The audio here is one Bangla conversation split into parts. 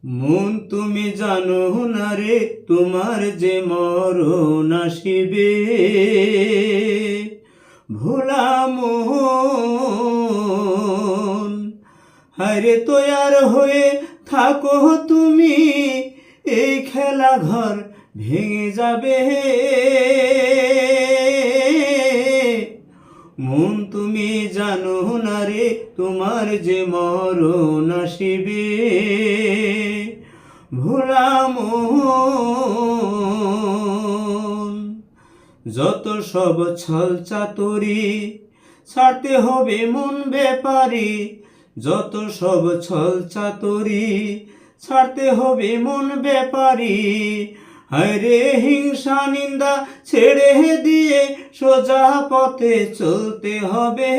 মন তুমি জানো না রে তোমার যে মরণ আসিবে, ভোলা মন হায়রে তৈয়ার হয়ে থাকো তুমি, এই খেলা ঘর ভেঙে যাবে। মন তুমি জানো না রে তোমার যে মরণ আসিবে, ভোলা মন যত সব ছল চাতুরি ছাড়তে হবে মন ব্যাপারি, যত সব ছল চাতুরি ছাড়তে হবে মন ব্যাপারি। হায়রে হিংসা নিন্দা ছেড়ে দিয়ে সোজা পথে চলতে হবে।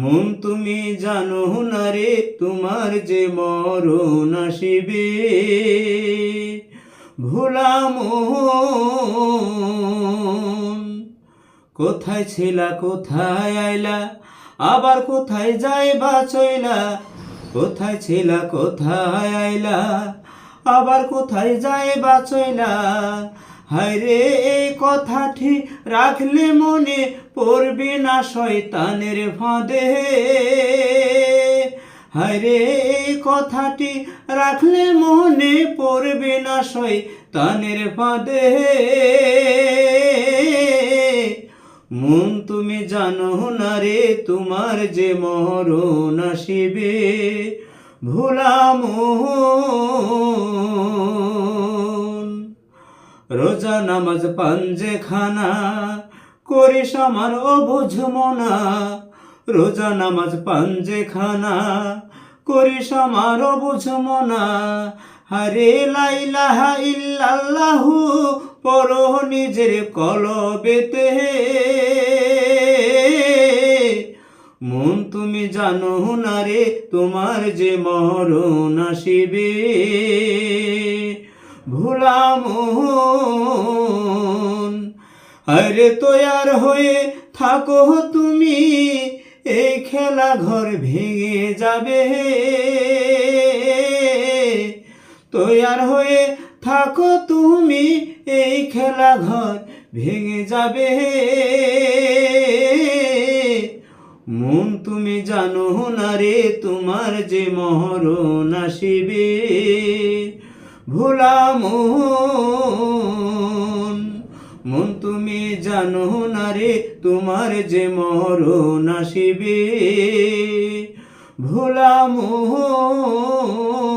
মন তুমি জানো না রে তোমার যে মরণ আসিবে, ভোলা মন কোথায় ছিলা কোথায় আইলা, আবার কোথায় যাইবা চইলা। কোথায় ছিলা কোথায় আইলা, আবার কোথায় যাইবা চইলা। হায়রে এই কথাটি রাখলে মনে পড়বে না শয়তানের ফাঁদে। হায়রে এই কথাটি রাখলে মনে পড়বে না শয়তানের ফাঁদে। মন তুমি জানো না রে তোমার যে মরণ আসিবে, ভোলা মন রোজা নামাজ পাঞ্জেখানা করিস আমার অবুঝ মনা। রোজা নামাজ পাঞ্জেখানা করিস আমার অবুঝ মনা। হারে লা ইলাহা ইল্লাল্লাহু পড়ো নিজের কলবেতে। মন তুমি জানো না রে তোমার যে মরণ আসিবে, ভোলা মন আরে তৈয়ার হয়ে থাকো তুমি, এই খেলা ঘর ভেঙে যাবে। তৈয়ার হয়ে থাকো তুমি, এই খেলা ঘর ভেঙে যাবে। মন তুমি জানো না রে তোমার যে মরণ আসিবে, ভোলা মন। মন তুমি জানো না রে তোমার যে মরণ আসিবে, ভোলা মন।